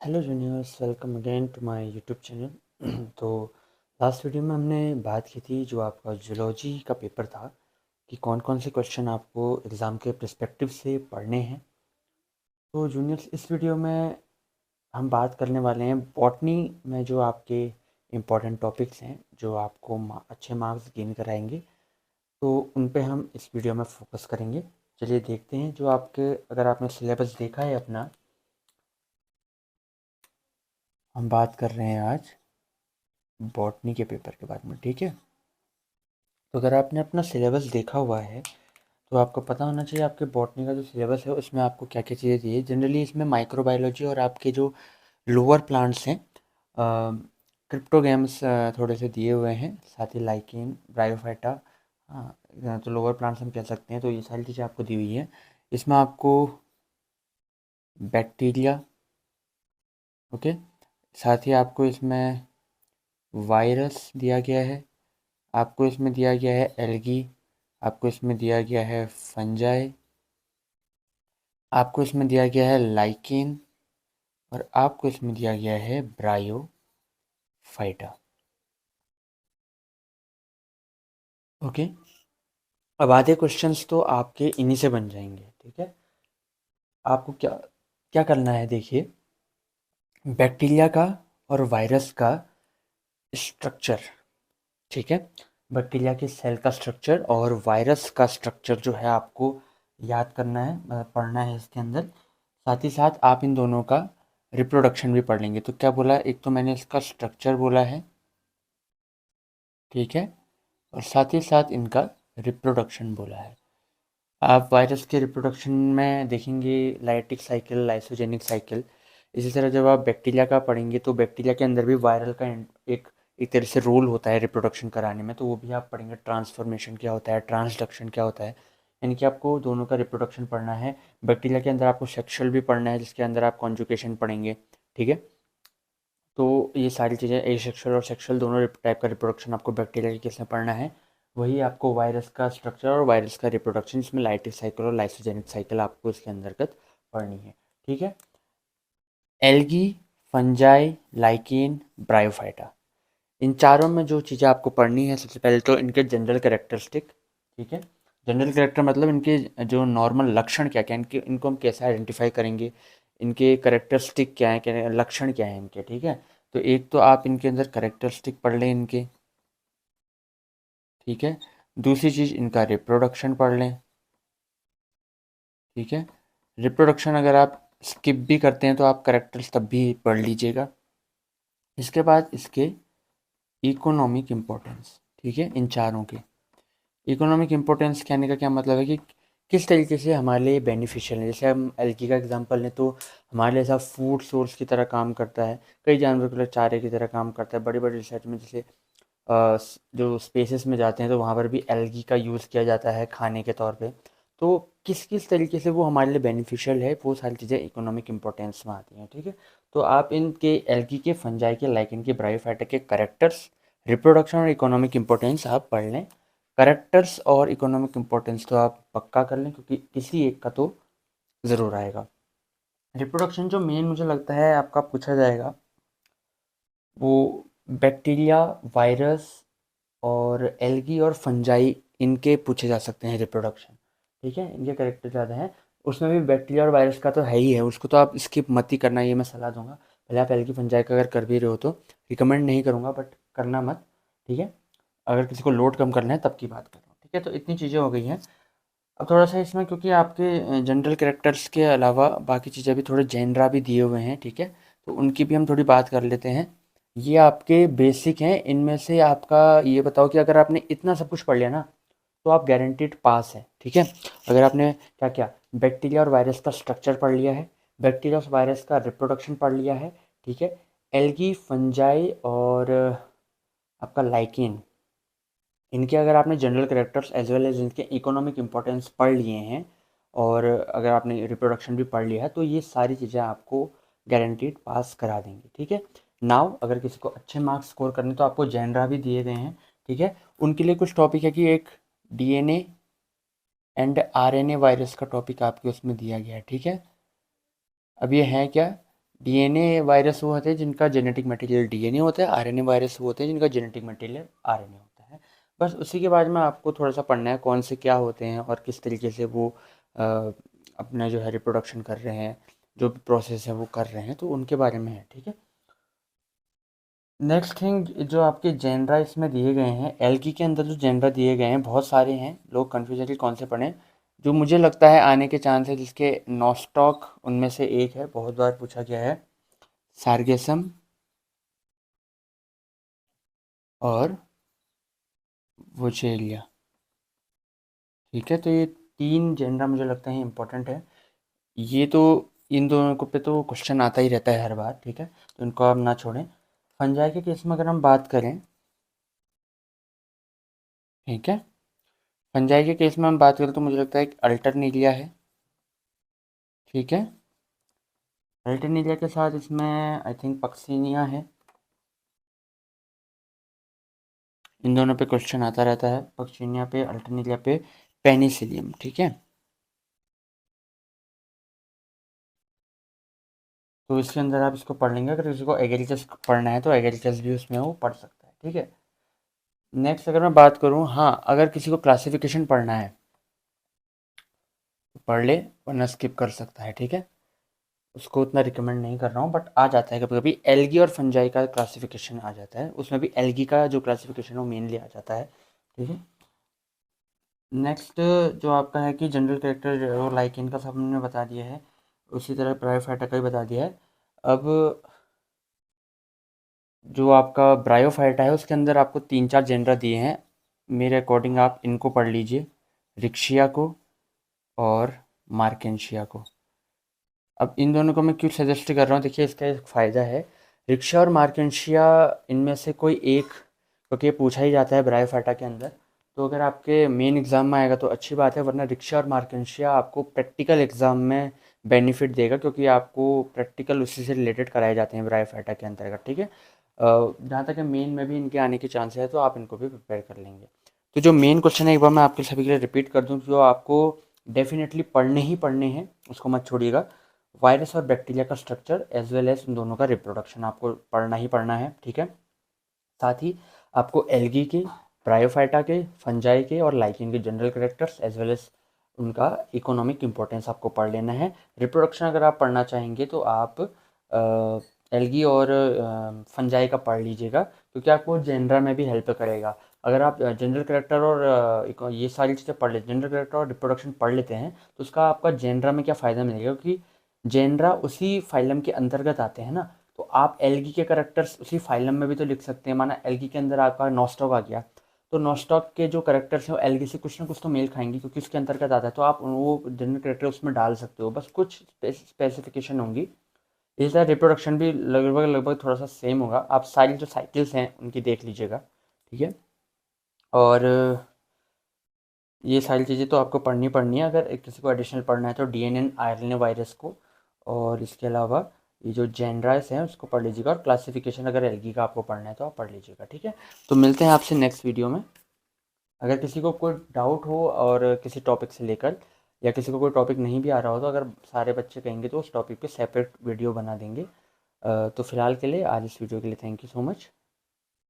Hello juniors, welcome again to my YouTube channel. तो last video में हमने बात की थी जो आपका जूलॉजी का पेपर था कि कौन कौन से क्वेश्चन आपको एग्ज़ाम के पर्सपेक्टिव से पढ़ने हैं। तो जूनियर्स, इस वीडियो में हम बात करने वाले हैं बॉटनी में जो आपके इम्पॉर्टेंट टॉपिक्स हैं जो आपको अच्छे मार्क्स गेन कराएंगे। तो उन पे हम इस वीडियो में फोकस करेंगे। चलिए देखते हैं जो आपके, अगर आपने सिलेबस देखा है अपना, हम बात कर रहे हैं आज बॉटनी के पेपर के बारे में, ठीक है। तो अगर आपने अपना सिलेबस देखा हुआ है तो आपको पता होना चाहिए आपके बॉटनी का जो सिलेबस है उसमें आपको क्या क्या चीज़ें दी है। जनरली इसमें माइक्रोबायोलॉजी और आपके जो लोअर प्लांट्स हैं, क्रिप्टोगेम्स थोड़े से दिए हुए हैं, साथ ही लाइकेन, ब्रायोफाइटा। हाँ, तो लोअर प्लांट्स हम कह सकते हैं। तो ये सारी चीज़ें आपको दी हुई हैं। इसमें आपको बैक्टीरिया, ओके, साथ ही आपको इसमें वायरस दिया गया है, आपको इसमें दिया गया है एल्गी, आपको इसमें दिया गया है फंजाई, आपको इसमें दिया गया है लाइकेन, और आपको इसमें दिया गया है ब्रायोफाइटा। ओके, अब आधे क्वेश्चंस तो आपके इन्हीं से बन जाएंगे, ठीक है। आपको क्या क्या करना है, देखिए, बैक्टीरिया का और वायरस का स्ट्रक्चर, ठीक है। बैक्टीरिया के सेल का स्ट्रक्चर और वायरस का स्ट्रक्चर जो है आपको याद करना है, पढ़ना है इसके अंदर। साथ ही साथ आप इन दोनों का रिप्रोडक्शन भी पढ़ लेंगे। तो क्या बोला, एक तो मैंने इसका स्ट्रक्चर बोला है, ठीक है, और साथ ही साथ इनका रिप्रोडक्शन बोला है। आप वायरस के रिप्रोडक्शन में देखेंगे लाइटिक साइकिल, लाइसोजेनिक साइकिल। इसी तरह जब आप बैक्टीरिया का पढ़ेंगे तो बैक्टीरिया के अंदर भी वायरल का एक एक तरह से रोल होता है रिप्रोडक्शन कराने में, तो वो भी आप पढ़ेंगे। ट्रांसफॉर्मेशन क्या होता है, ट्रांसडक्शन क्या होता है, यानी कि आपको दोनों का रिप्रोडक्शन पढ़ना है। बैक्टीरिया के अंदर आपको सेक्सुअल भी पढ़ना है, जिसके अंदर आप कॉन्जुकेशन पढ़ेंगे, ठीक है। तो ये सारी चीज़ें, एसेक्सुअल और सेक्सुअल दोनों टाइप का रिप्रोडक्शन आपको बैक्टीरिया के केस में पढ़ना है। वही आपको वायरस का स्ट्रक्चर और वायरस का रिप्रोडक्शन, इसमें लाइटिक साइकिल और लाइसोजेनिक साइकिल आपको इसके अंतर्गत पढ़नी है, ठीक है। एल्गी, फंजाई, लाइकेन, ब्रायोफाइटा, इन चारों में जो चीज़ें आपको पढ़नी है, सबसे पहले तो इनके जनरल कैरेक्टरिस्टिक, ठीक है। जनरल कैरेक्टर मतलब इनके जो नॉर्मल लक्षण क्या क्या, इनके इनको हम कैसे आइडेंटिफाई करेंगे, इनके कैरेक्टरिस्टिक क्या है, क्या लक्षण क्या है इनके, ठीक है। तो एक तो आप इनके अंदर कैरेक्टरिस्टिक पढ़ लें इनके, ठीक है। दूसरी चीज़, इनका रिप्रोडक्शन पढ़ लें, ठीक है। रिप्रोडक्शन अगर आप स्किप भी करते हैं तो आप कैरेक्टर्स तब भी पढ़ लीजिएगा। इसके बाद इसके इकोनॉमिक इम्पोर्टेंस, ठीक है, इन चारों के इकोनॉमिक इम्पोर्टेंस कहने का क्या मतलब है कि किस तरीके से हमारे लिए बेनिफिशियल है। जैसे हम एल्गी का एग्जांपल लें तो हमारे लिए ऐसा फूड सोर्स की तरह काम करता है, कई जानवरों के लिए चारे की तरह काम करता है। बड़ी बड़ी रिसर्च में जैसे जो स्पेसेस में जाते हैं तो वहाँ पर भी एल्गी का यूज़ किया जाता है खाने के तौर पे। तो किस किस तरीके से वो हमारे लिए बेनिफिशियल है, वो सारी चीज़ें इकोनॉमिक इम्पोर्टेंस में आती हैं, ठीक है। तो आप इनके एल्गी के, फंजाई के, लाइकेन के, ब्रायोफाइटा के करेक्टर्स, रिप्रोडक्शन और इकोनॉमिक इम्पोर्टेंस आप पढ़ लें। करेक्टर्स और इकोनॉमिक इम्पोर्टेंस तो आप पक्का कर लें, क्योंकि किसी एक का तो ज़रूर आएगा। रिप्रोडक्शन जो मेन मुझे लगता है आपका पूछा जाएगा, वो बैक्टीरिया, वायरस और एल्गी और फंजाई, इनके पूछे जा सकते हैं रिप्रोडक्शन, ठीक है। इनके करेक्टर ज़्यादा हैं। उसमें भी बैक्टीरिया और वायरस का तो है ही है, उसको तो आप स्किप मत ही करना, ये मैं सलाह दूंगा। पहले आप एल्गी फंजाई का अगर कर भी रहे हो तो रिकमेंड नहीं करूँगा, बट करना मत, ठीक है। अगर किसी को लोड कम करना है तब की बात कर रहा हूँ, ठीक है। तो इतनी चीज़ें हो गई हैं। अब थोड़ा सा इसमें, क्योंकि आपके जनरल कैरेक्टर्स के अलावा बाकी चीज़ें भी थोड़े जेनरा भी दिए हुए हैं, ठीक है, तो उनकी भी हम थोड़ी बात कर लेते हैं। ये आपके बेसिक हैं। इनमें से आपका ये बताओ कि अगर आपने इतना सब कुछ पढ़ लिया ना तो आप गारंटीड पास है, ठीक है। अगर आपने क्या क्या, बैक्टीरिया और वायरस का स्ट्रक्चर पढ़ लिया है, बैक्टीरिया और वायरस का रिप्रोडक्शन पढ़ लिया है, ठीक है, एल्गी, फंजाई और आपका लाइकेन, इनके अगर आपने general characters as well as इनके इकोनॉमिक इंपॉर्टेंस पढ़ लिए हैं, और अगर आपने रिप्रोडक्शन भी पढ़ लिया है, तो ये सारी चीज़ें आपको गारंटीड पास करा देंगी, ठीक है। नाउ अगर किसी को अच्छे मार्क्स स्कोर करने तो आपको जेनरा भी दिए गए हैं, ठीक है। उनके लिए कुछ टॉपिक है कि एक डीएनए एंड आरएनए वायरस का टॉपिक आपके उसमें दिया गया है, ठीक है। अब ये है क्या, डीएनए वायरस वो होते हैं जिनका जेनेटिक मटेरियल डीएनए होता है, आरएनए वायरस वो होते हैं जिनका जेनेटिक मटेरियल आरएनए होता है। बस उसी के बारे में आपको थोड़ा सा पढ़ना है कौन से क्या होते हैं और किस तरीके से वो अपना जो है रिप्रोडक्शन कर रहे हैं, जो भी प्रोसेस है वो कर रहे हैं, तो उनके बारे में है, ठीक है। नेक्स्ट थिंग जो आपके जेनरा इसमें दिए गए हैं, एल्गी के अंदर जो जेनरा दिए गए हैं बहुत सारे हैं, लोग कन्फ्यूजन के कौन से पढ़ें। जो मुझे लगता है आने के चांस है जिसके नॉस्टॉक उनमें से एक है, बहुत बार पूछा गया है, सार्गेसम और वोचेरिया, ठीक है। तो ये तीन जेनरा मुझे लगता है इंपॉर्टेंट है। ये तो इन दोनों को पे तो क्वेश्चन आता ही रहता है हर बार, ठीक है, तो इनको आप ना छोड़ें। फंजाई के केस में अगर हम बात करें, ठीक है, फंजाई के केस में हम बात करें तो मुझे लगता है एक अल्टरनेरिया है, ठीक है। अल्टरनेरिया के साथ इसमें आई थिंक पक्सीनिया है। इन दोनों पे क्वेश्चन आता रहता है, पक्सीनिया पे, अल्टरनेरिया पे, पेनिसिलियम, ठीक है। तो इसके अंदर आप इसको पढ़ लेंगे, अगर किसी को एग्रीकल्चर पढ़ना है तो एग्रीकल्चर भी उसमें वो पढ़ सकता है, ठीक है। नेक्स्ट अगर मैं बात करूँ, हाँ, अगर किसी को क्लासिफिकेशन पढ़ना है तो पढ़ ले, वरना स्किप कर सकता है, ठीक है। उसको उतना रिकमेंड नहीं कर रहा हूँ, बट आ जाता है कभी कभी, एल्गी और फंजाई का क्लासिफिकेशन आ जाता है, उसमें भी एल्गी का जो क्लासिफिकेशन है वो मेनली आ जाता है, ठीक है। नेक्स्ट जो आपका है कि जनरल कैरेक्टर और लाइकेन का सब हमने बता दिया है, उसी तरह ब्रायोफाइटा का भी बता दिया है। अब जो आपका ब्रायोफाइटा है उसके अंदर आपको तीन चार जेनरा दिए हैं, मेरे अकॉर्डिंग आप इनको पढ़ लीजिए, रिक्शिया को और मार्केंशिया को। अब इन दोनों को मैं क्यों सजेस्ट कर रहा हूँ, देखिए इसका एक फ़ायदा है, रिक्शा और मार्केंशिया, इनमें से कोई एक, क्योंकि ये पूछा ही जाता है ब्रायोफाटा के अंदर, तो अगर आपके मेन एग्ज़ाम में आएगा तो अच्छी बात है, वरना रिक्शा और मार्केंशिया आपको प्रैक्टिकल एग्ज़ाम में बेनिफिट देगा, क्योंकि आपको प्रैक्टिकल उसी से रिलेटेड कराए जाते हैं ब्रायोफाटा के अंतर्गत, ठीक है। जहाँ तक मेन में भी इनके आने के चांस है तो आप इनको भी प्रिपेयर कर लेंगे। तो जो मेन क्वेश्चन है एक बार मैं आपके सभी के लिए रिपीट कर दूँ, जो आपको डेफिनेटली पढ़ने ही पढ़ने हैं, उसको मत छोड़िएगा। वायरस और बैक्टीरिया का स्ट्रक्चर एज वेल एज उन दोनों का रिप्रोडक्शन आपको पढ़ना ही पढ़ना है, ठीक है। साथ ही आपको एल्गी के, ब्रायोफाइटा के, फंजाई के और लाइकेन के general characters as well as उनका इकोनॉमिक इंपॉर्टेंस आपको पढ़ लेना है। रिप्रोडक्शन अगर आप पढ़ना चाहेंगे तो आप एल्गी और फंजाई का पढ़ लीजिएगा, क्योंकि आपको जेनरा में भी हेल्प करेगा। अगर आप जनरल कैरेक्टर और ये सारी चीज़ें पढ़ लेते, जनरल कैरेक्टर और रिप्रोडक्शन पढ़ लेते हैं, तो उसका आपका जेनरा में क्या फ़ायदा मिलेगा, क्योंकि जेनरा उसी फाइलम के अंतर्गत आते हैं ना, तो आप एल्गी के करेक्टर्स उसी फाइलम में भी तो लिख सकते हैं। माना एल्गी के अंदर आपका नॉस्टॉक आ गया, तो नॉस्टॉक के जो करेक्टर्स हैं वो एल्गी से कुछ ना कुछ तो मेल खाएंगे, क्योंकि उसके अंतर्गत आता है, तो आप वो जनरल करेक्टर उसमें डाल सकते हो, बस कुछ स्पेसिफिकेशन होंगी। इस तरह रिप्रोडक्शन भी लगभग लगभग थोड़ा सा सेम होगा, आप सारी जो साइकिल्स हैं उनकी देख लीजिएगा, ठीक है। और ये सारी चीज़ें तो आपको पढ़नी पढ़नी है, अगर किसी को एडिशनल पढ़ना है तो डीएनए आरएनए वायरस को, और इसके अलावा ये जो जेनराइस हैं उसको पढ़ लीजिएगा, और क्लासिफिकेशन अगर एल्गी का आपको पढ़ना है तो आप पढ़ लीजिएगा, ठीक है। तो मिलते हैं आपसे नेक्स्ट वीडियो में। अगर किसी को कोई डाउट हो और किसी टॉपिक से लेकर, या किसी को कोई टॉपिक नहीं भी आ रहा हो, तो अगर सारे बच्चे कहेंगे तो उस टॉपिक पे सेपरेट वीडियो बना देंगे। तो फिलहाल के लिए आज इस वीडियो के लिए थैंक यू सो मच।